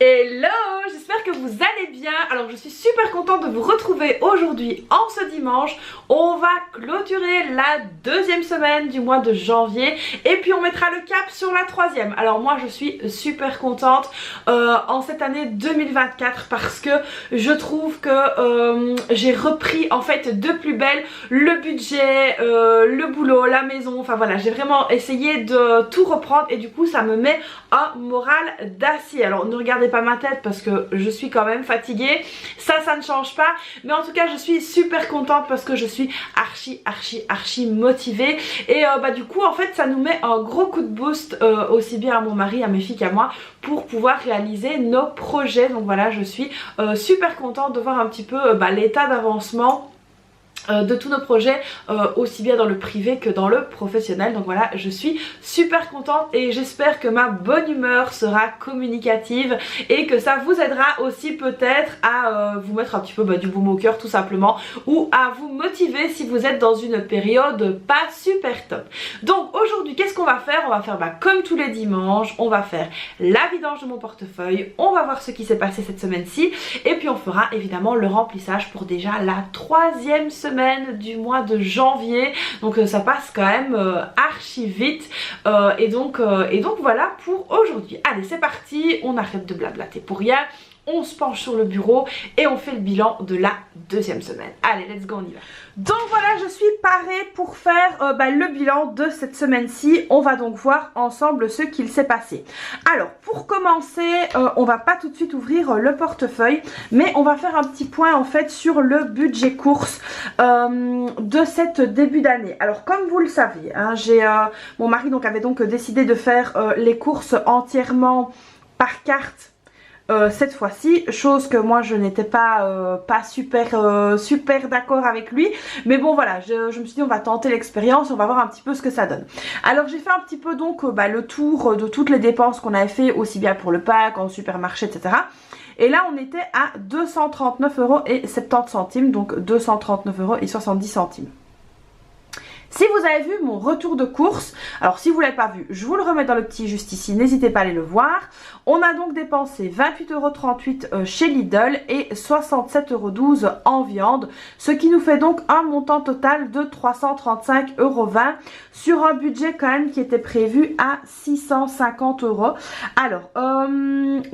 Hello, j'espère que vous allez bien. Alors je suis super contente de vous retrouver aujourd'hui en ce dimanche. On va clôturer la deuxième semaine du mois de janvier et puis on mettra le cap sur la troisième. Alors moi je suis super contente en cette année 2024 parce que je trouve que j'ai repris en fait de plus belle le budget, le boulot, la maison, enfin voilà, j'ai vraiment essayé de tout reprendre et du coup ça me met un moral d'acier. Alors ne regardez pas ma tête parce que je suis quand même fatiguée, ça ne change pas, mais en tout cas je suis super contente parce que je suis archi motivée et du coup en fait ça nous met un gros coup de boost aussi bien à mon mari, à mes filles qu'à moi pour pouvoir réaliser nos projets. Donc voilà, je suis super contente de voir un petit peu l'état d'avancement de tous nos projets, aussi bien dans le privé que dans le professionnel. Donc voilà, je suis super contente et j'espère que ma bonne humeur sera communicative et que ça vous aidera aussi peut-être à vous mettre un petit peu du baume au cœur tout simplement, ou à vous motiver si vous êtes dans une période pas super top. Donc aujourd'hui qu'est-ce qu'on va faire? On va faire comme tous les dimanches, on va faire la vidange de mon portefeuille, on va voir ce qui s'est passé cette semaine-ci et puis on fera évidemment le remplissage pour déjà la troisième semaine du mois de janvier. Donc ça passe quand même archi vite et donc voilà pour aujourd'hui. Allez, c'est parti, on arrête de blablater pour rien, on se penche sur le bureau et on fait le bilan de la deuxième semaine. Allez, let's go, on y va. Donc voilà, je suis parée pour faire le bilan de cette semaine-ci. On va donc voir ensemble ce qu'il s'est passé. Alors pour commencer, on va pas tout de suite ouvrir le portefeuille, mais on va faire un petit point en fait sur le budget course de cette début d'année. Alors comme vous le savez, hein, mon mari avait donc décidé de faire les courses entièrement par carte cette fois-ci, chose que moi je n'étais pas super d'accord avec lui, mais bon voilà, je me suis dit on va tenter l'expérience, on va voir un petit peu ce que ça donne. Alors j'ai fait un petit peu donc le tour de toutes les dépenses qu'on avait fait, aussi bien pour le pack, en supermarché, etc. Et là on était à 239,70 €, donc 239,70 €. Si vous avez vu mon retour de course, alors si vous ne l'avez pas vu, je vous le remets dans le petit juste ici, n'hésitez pas à aller le voir. On a donc dépensé 28,38 € chez Lidl et 67,12 € en viande, ce qui nous fait donc un montant total de 335,20 € sur un budget quand même qui était prévu à 650 €. Alors,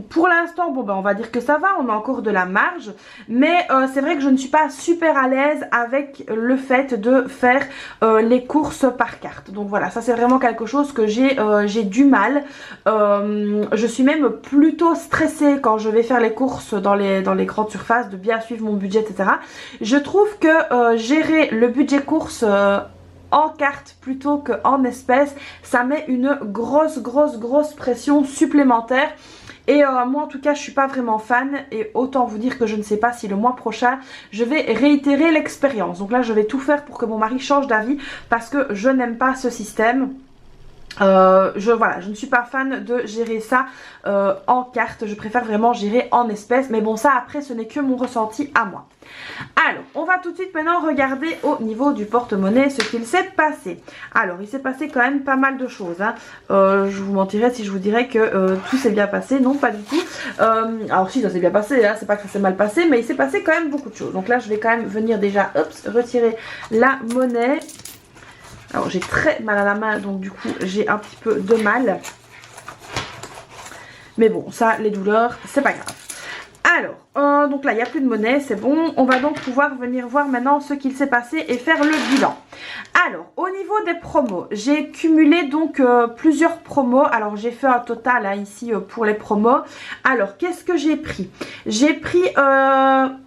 pour l'instant, on va dire que ça va, on a encore de la marge, mais c'est vrai que je ne suis pas super à l'aise avec le fait de faire les courses par carte. Donc voilà, ça c'est vraiment quelque chose que j'ai du mal. Je suis même plutôt stressée quand je vais faire les courses dans les grandes surfaces, de bien suivre mon budget, etc. Je trouve que gérer le budget course en carte plutôt qu'en espèces, ça met une grosse pression supplémentaire. Et moi en tout cas je suis pas vraiment fan, et autant vous dire que je ne sais pas si le mois prochain je vais réitérer l'expérience. Donc là je vais tout faire pour que mon mari change d'avis parce que je n'aime pas ce système. Je ne suis pas fan de gérer ça en carte, je préfère vraiment gérer en espèces, mais bon ça après ce n'est que mon ressenti à moi. Alors on va tout de suite maintenant regarder au niveau du porte-monnaie ce qu'il s'est passé. Alors il s'est passé quand même pas mal de choses, hein. Je vous mentirais si je vous dirais que tout s'est bien passé, non pas du tout. Alors si, ça s'est bien passé, hein, c'est pas que ça s'est mal passé, mais il s'est passé quand même beaucoup de choses. Donc là je vais quand même venir déjà retirer la monnaie. Alors j'ai très mal à la main, donc du coup j'ai un petit peu de mal. Mais bon, ça, les douleurs, c'est pas grave. Alors, donc là il n'y a plus de monnaie, c'est bon. On va donc pouvoir venir voir maintenant ce qu'il s'est passé et faire le bilan. Alors, au niveau des promos, j'ai cumulé donc plusieurs promos. Alors j'ai fait un total hein, ici pour les promos. Alors, qu'est-ce que j'ai pris? J'ai pris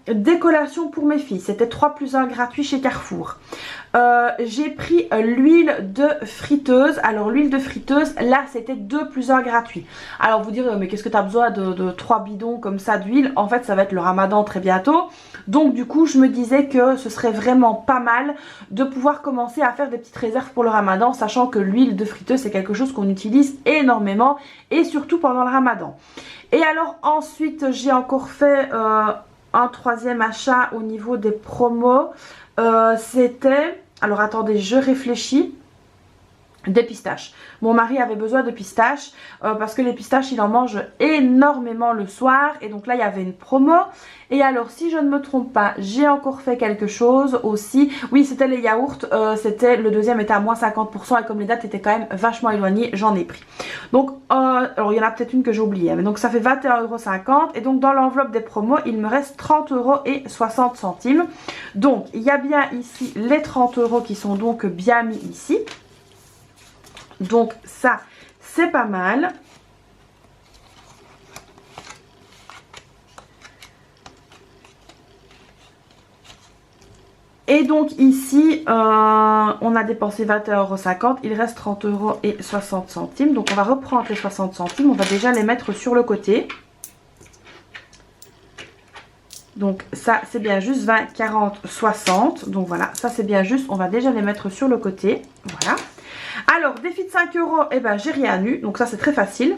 des collations pour mes filles. C'était 3 + 1 gratuit chez Carrefour. J'ai pris l'huile de friteuse. Alors l'huile de friteuse, là c'était 2 + 1 gratuit. Alors vous direz mais qu'est-ce que tu as besoin de 3 bidons comme ça d'huile? En fait ça va être le ramadan très bientôt. Donc du coup je me disais que ce serait vraiment pas mal de pouvoir commencer à faire des petites réserves pour le ramadan, sachant que l'huile de friteuse c'est quelque chose qu'on utilise énormément et surtout pendant le ramadan. Et alors ensuite j'ai encore fait un troisième achat au niveau des promos. C'était... Alors attendez, je réfléchis. des pistaches. Mon mari avait besoin de pistaches parce que les pistaches il en mange énormément le soir et donc là il y avait une promo. Et alors si je ne me trompe pas, j'ai encore fait quelque chose aussi. Oui, c'était les yaourts, le deuxième était à moins 50% et comme les dates étaient quand même vachement éloignées, j'en ai pris. Donc alors il y en a peut-être une que j'ai oubliée, mais donc ça fait 21,50 € et donc dans l'enveloppe des promos il me reste 30,60 €. Donc il y a bien ici les 30 € qui sont donc bien mis ici. Donc ça c'est pas mal. Et donc ici on a dépensé 21,50 €, il reste 30,60 €. Donc on va reprendre les 60 centimes, on va déjà les mettre sur le côté. Donc ça c'est bien juste 20, 40, 60. Donc voilà, ça c'est bien juste, on va déjà les mettre sur le côté. Voilà. Alors, défi de 5 €, eh ben j'ai rien eu, donc ça c'est très facile.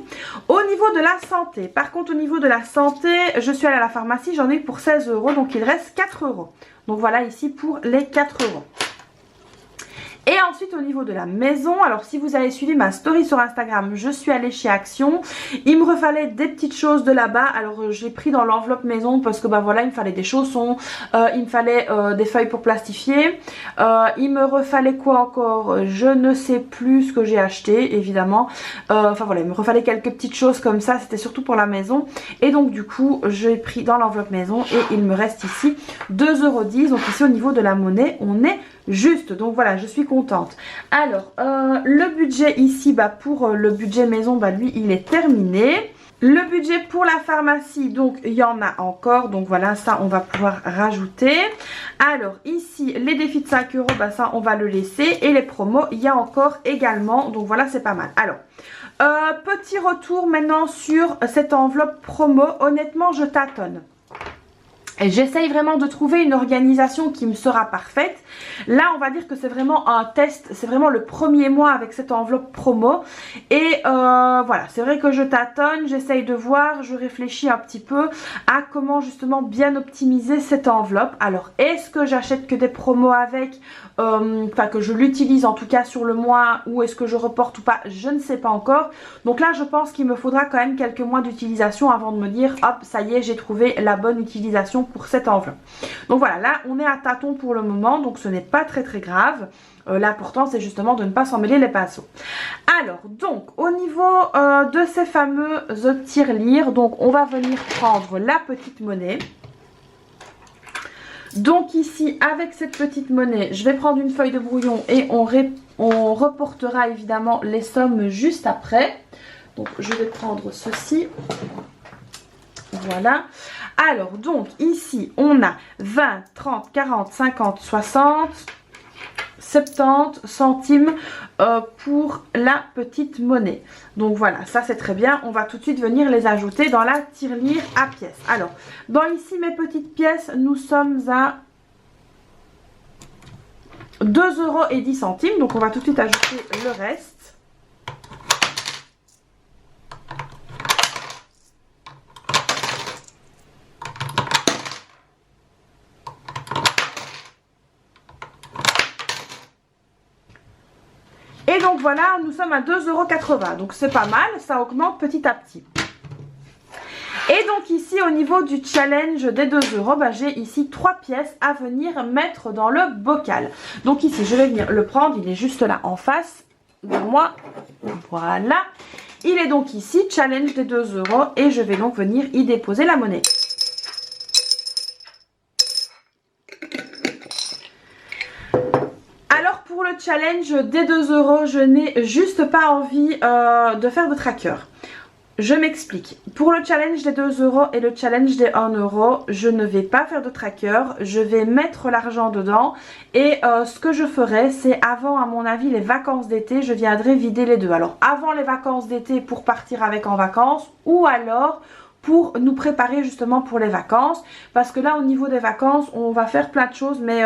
Au niveau de la santé, par contre au niveau de la santé, je suis allée à la pharmacie, j'en ai eu pour 16 €, donc il reste 4 €. Donc voilà ici pour les 4 €. Et ensuite au niveau de la maison, alors si vous avez suivi ma story sur Instagram, je suis allée chez Action. Il me refallait des petites choses de là-bas, alors j'ai pris dans l'enveloppe maison parce que bah voilà, il me fallait des chaussons, il me fallait des feuilles pour plastifier, il me refallait quoi encore, je ne sais plus ce que j'ai acheté évidemment, enfin voilà, il me refallait quelques petites choses comme ça, c'était surtout pour la maison. Et donc du coup j'ai pris dans l'enveloppe maison et il me reste ici 2,10 €, donc ici au niveau de la monnaie on est juste, donc voilà, je suis contente. Alors le budget ici, bah pour le budget maison, bah lui il est terminé. Le budget pour la pharmacie, donc il y en a encore, donc voilà, ça on va pouvoir rajouter. Alors ici les défis de 5 €, bah ça on va le laisser. Et les promos il y a encore également, donc voilà c'est pas mal. Alors petit retour maintenant sur cette enveloppe promo, honnêtement je tâtonne. Et j'essaye vraiment de trouver une organisation qui me sera parfaite. Là on va dire que c'est vraiment un test, c'est vraiment le premier mois avec cette enveloppe promo. Et voilà, c'est vrai que je tâtonne, j'essaye de voir, je réfléchis un petit peu à comment justement bien optimiser cette enveloppe. Alors est-ce que j'achète que des promos avec, enfin que je l'utilise en tout cas sur le mois, ou est-ce que je reporte ou pas, je ne sais pas encore. Donc là je pense qu'il me faudra quand même quelques mois d'utilisation avant de me dire hop ça y est j'ai trouvé la bonne utilisation pour cette enveloppe. Donc voilà, là on est à tâtons pour le moment, donc ce n'est pas très grave. L'important c'est justement de ne pas s'en mêler les pinceaux. Alors donc au niveau de ces fameux tirelires, donc on va venir prendre la petite monnaie. Donc ici avec cette petite monnaie je vais prendre une feuille de brouillon et on reportera évidemment les sommes juste après. Donc je vais prendre ceci. Voilà. Alors donc ici on a 20, 30, 40, 50, 60, 70 centimes pour la petite monnaie. Donc voilà, ça c'est très bien. On va tout de suite venir les ajouter dans la tirelire à pièces. Alors dans ici mes petites pièces, nous sommes à 2,10 €. Donc on va tout de suite ajouter le reste. Et donc voilà, nous sommes à 2,80 €. Donc c'est pas mal, ça augmente petit à petit. Et donc ici au niveau du challenge des 2 €, bah, j'ai ici 3 pièces à venir mettre dans le bocal. Donc ici je vais venir le prendre, il est juste là en face de moi. Voilà. Il est donc ici, challenge des 2 € et je vais donc venir y déposer la monnaie. Alors pour le challenge des 2 €, je n'ai juste pas envie de faire de tracker. Je m'explique. Pour le challenge des 2 € et le challenge des 1 €, je ne vais pas faire de tracker. Je vais mettre l'argent dedans. Et ce que je ferai, c'est avant, à mon avis, les vacances d'été, je viendrai vider les deux. Alors, avant les vacances d'été pour partir avec en vacances, ou alors pour nous préparer justement pour les vacances. Parce que là au niveau des vacances on va faire plein de choses, mais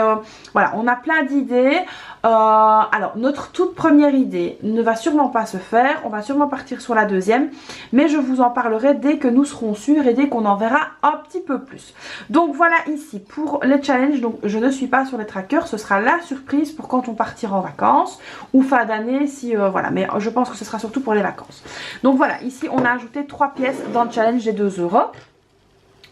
voilà, on a plein d'idées. Alors notre toute première idée ne va sûrement pas se faire, on va sûrement partir sur la deuxième, mais je vous en parlerai dès que nous serons sûrs et dès qu'on en verra un petit peu plus. Donc voilà ici pour les challenges, donc je ne suis pas sur les trackers, ce sera la surprise pour quand on partira en vacances ou fin d'année si voilà, mais je pense que ce sera surtout pour les vacances. Donc voilà, ici on a ajouté 3 pièces dans le challenge des 2 €.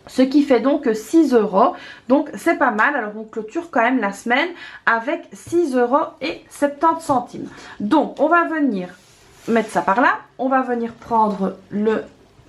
Ce qui fait donc 6 €. Donc c'est pas mal. Alors on clôture quand même la semaine avec 6,70 €. Donc on va venir mettre ça par là. On va venir prendre le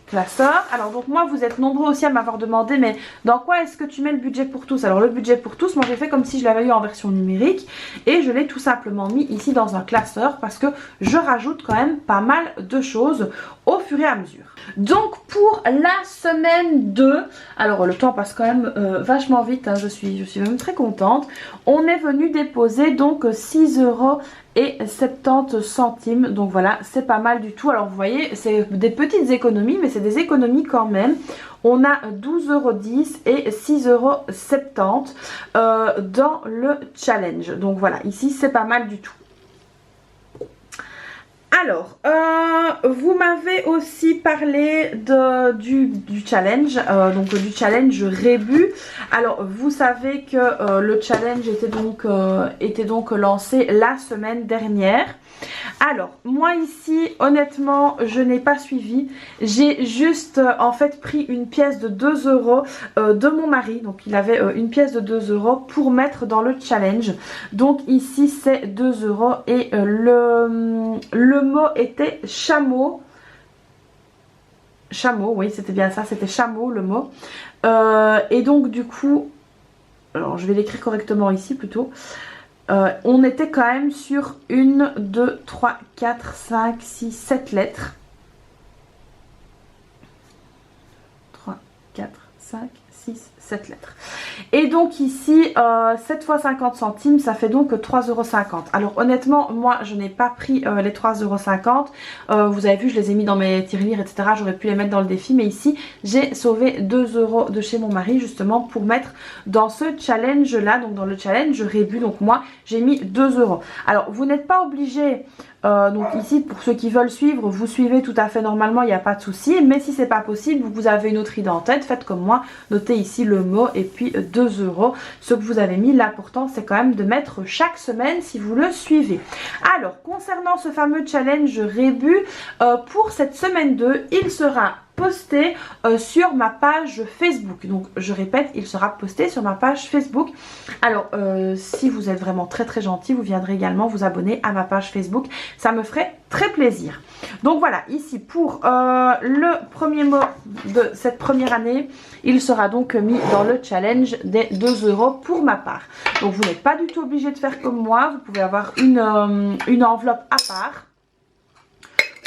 classeur. Alors donc moi vous êtes nombreux aussi à m'avoir demandé mais dans quoi est-ce que tu mets le budget pour tous? Alors le budget pour tous, moi j'ai fait comme si je l'avais eu en version numérique et je l'ai tout simplement mis ici dans un classeur parce que je rajoute quand même pas mal de choses au fur et à mesure. Donc pour la semaine 2, alors le temps passe quand même vachement vite, hein, je suis même très contente. On est venu déposer donc 6,70 €. Donc voilà, c'est pas mal du tout. Alors vous voyez, c'est des petites économies, mais c'est des économies quand même. On a 12,10 € et 6,70 € dans le challenge. Donc voilà, ici c'est pas mal du tout. Alors, vous m'avez aussi parlé du challenge, donc du challenge Rébus. Alors, vous savez que le challenge était donc lancé la semaine dernière. Alors, moi ici, honnêtement, je n'ai pas suivi. J'ai juste, en fait, pris une pièce de 2 € de mon mari. Donc, il avait une pièce de 2 € pour mettre dans le challenge. Donc, ici, c'est 2 € et le mot était chameau. Chameau, oui, c'était bien ça, c'était chameau le mot. Et donc, du coup, alors je vais l'écrire correctement ici plutôt. On était quand même sur 1, 2, 3, 4, 5, 6, 7 lettres. 3, 4, 5, 6, 7 lettres. Et donc ici, 7 fois 50 centimes, ça fait donc 3,50 €. Alors honnêtement, moi je n'ai pas pris les 3,50 €. Vous avez vu, je les ai mis dans mes tirelires, etc. J'aurais pu les mettre dans le défi, mais ici, j'ai sauvé 2 € de chez mon mari, justement, pour mettre dans ce challenge-là, donc dans le challenge Rébus. Donc moi, j'ai mis 2 €. Alors, vous n'êtes pas obligé... donc ici pour ceux qui veulent suivre, vous suivez tout à fait normalement, il n'y a pas de souci, mais si c'est pas possible, vous avez une autre idée en tête, faites comme moi, notez ici le mot et puis 2 €. Ce que vous avez mis, l'important c'est quand même de mettre chaque semaine si vous le suivez. Alors concernant ce fameux challenge Rébus, pour cette semaine 2, il sera posté sur ma page Facebook. Donc je répète, il sera posté sur ma page Facebook. Alors si vous êtes vraiment très très gentil, vous viendrez également vous abonner à ma page Facebook, ça me ferait très plaisir. Donc voilà, ici pour le premier mot de cette première année, il sera donc mis dans le challenge des 2 € pour ma part. Donc vous n'êtes pas du tout obligé de faire comme moi, vous pouvez avoir une enveloppe à part.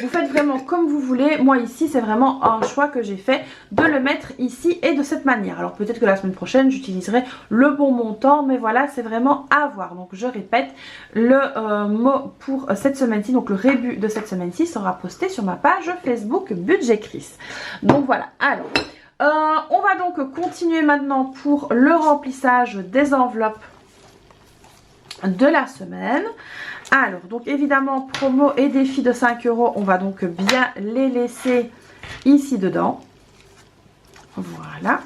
Vous faites vraiment comme vous voulez. Moi ici c'est vraiment un choix que j'ai fait de le mettre ici et de cette manière. Alors peut-être que la semaine prochaine j'utiliserai le bon montant, mais voilà, c'est vraiment à voir. Donc je répète, le mot pour cette semaine-ci, donc le Rébus de cette semaine-ci sera posté sur ma page Facebook Budget Chris. Donc voilà, alors on va donc continuer maintenant pour le remplissage des enveloppes de la semaine. Alors donc évidemment promo et défi de 5 €, on va donc bien les laisser ici dedans. Voilà.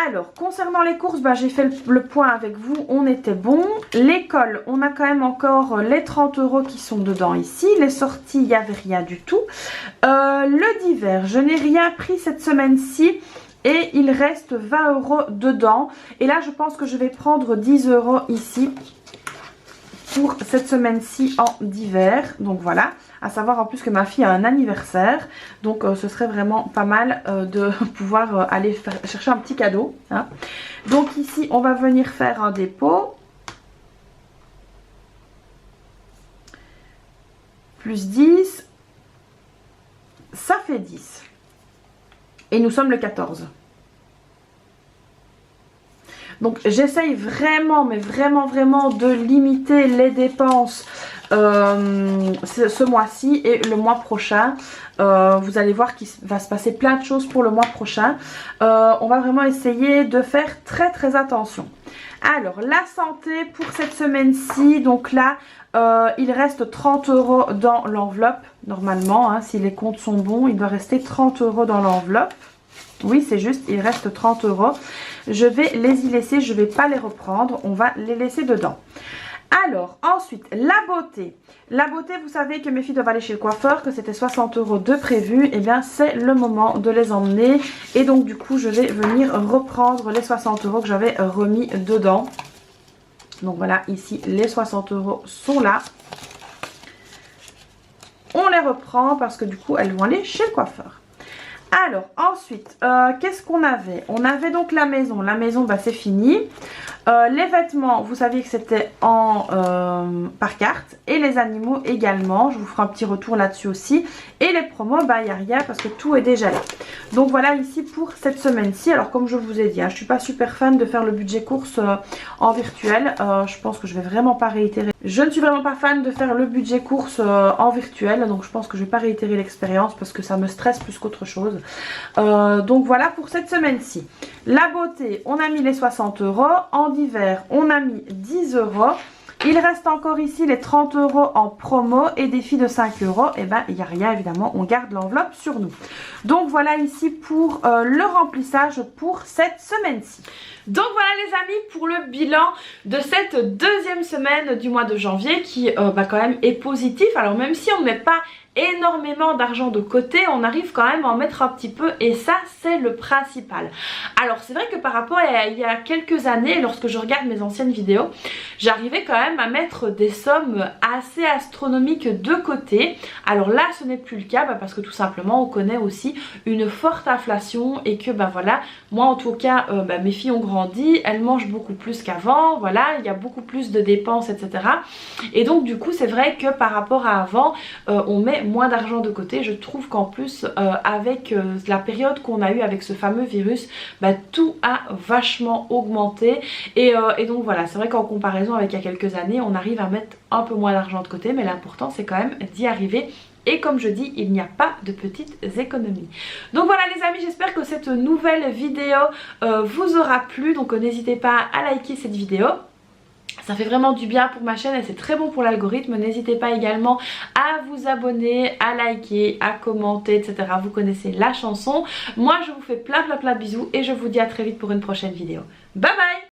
Alors concernant les courses, bah, j'ai fait le point avec vous, on était bon. L'école, on a quand même encore les 30 € qui sont dedans ici. Les sorties, il n'y avait rien du tout. Le divers, je n'ai rien pris cette semaine-ci. Et il reste 20 € dedans. Et là, je pense que je vais prendre 10 € ici pour cette semaine-ci en d'hiver. Donc voilà, à savoir en plus que ma fille a un anniversaire. Donc ce serait vraiment pas mal de pouvoir aller chercher un petit cadeau. Hein. Donc ici, on va venir faire un dépôt. Plus 10. Ça fait 10. Et nous sommes le 14. Donc j'essaye vraiment, mais vraiment de limiter les dépenses ce mois-ci et le mois prochain. Vous allez voir qu'il va se passer plein de choses pour le mois prochain. On va vraiment essayer de faire très très attention. Alors la santé pour cette semaine-ci, donc là il reste 30 € dans l'enveloppe normalement, hein, si les comptes sont bons il doit rester 30 € dans l'enveloppe. Oui c'est juste, il reste 30 €. Je vais les y laisser, je ne vais pas les reprendre, on va les laisser dedans. Alors ensuite la beauté. La beauté, vous savez que mes filles doivent aller chez le coiffeur, que c'était 60 € de prévu. Et bien c'est le moment de les emmener. Et donc du coup je vais venir reprendre les 60 € que j'avais remis dedans. Donc voilà, ici les 60 € sont là. On les reprend parce que du coup elles vont aller chez le coiffeur. Alors ensuite, qu'est-ce qu'on avait? On avait donc la maison. La maison, bah, c'est fini. Les vêtements, vous saviez que c'était par carte. Et les animaux également. Je vous ferai un petit retour là-dessus aussi. Et les promos, bah, il n'y a rien parce que tout est déjà là. Donc voilà ici pour cette semaine-ci. Alors comme je vous ai dit, hein, je ne suis pas super fan de faire le budget course en virtuel. Je pense que je vais vraiment pas réitérer. Je ne suis vraiment pas fan de faire le budget course en virtuel. Donc je pense que je vais pas réitérer l'expérience parce que ça me stresse plus qu'autre chose. Donc voilà pour cette semaine-ci. La beauté, on a mis les 60 €. En hiver, on a mis 10 €. Il reste encore ici les 30 € en promo et des filles de 5 €. Et ben il n'y a rien évidemment, on garde l'enveloppe sur nous. Donc voilà ici pour le remplissage pour cette semaine-ci. Donc voilà les amis pour le bilan de cette deuxième semaine du mois de janvier qui bah, quand même est positif. Alors même si on ne met pas énormément d'argent de côté, on arrive quand même à en mettre un petit peu et ça c'est le principal. Alors c'est vrai que par rapport à il y a quelques années, lorsque je regarde mes anciennes vidéos, j'arrivais quand même à mettre des sommes assez astronomiques de côté. Alors là ce n'est plus le cas bah, parce que tout simplement on connaît aussi une forte inflation et que bah voilà, moi en tout cas bah, mes filles ont grandi, elles mangent beaucoup plus qu'avant, voilà, il y a beaucoup plus de dépenses etc. Et donc du coup c'est vrai que par rapport à avant on met moins d'argent de côté. Je trouve qu'en plus avec la période qu'on a eu avec ce fameux virus, bah, tout a vachement augmenté et donc voilà, c'est vrai qu'en comparaison avec il y a quelques années on arrive à mettre un peu moins d'argent de côté mais l'important c'est quand même d'y arriver. Et comme je dis, il n'y a pas de petites économies. Donc voilà les amis, j'espère que cette nouvelle vidéo vous aura plu. Donc n'hésitez pas à liker cette vidéo. Ça fait vraiment du bien pour ma chaîne et c'est très bon pour l'algorithme. N'hésitez pas également à vous abonner, à liker, à commenter, etc. Vous connaissez la chanson. Moi je vous fais plein de bisous et je vous dis à très vite pour une prochaine vidéo. Bye bye!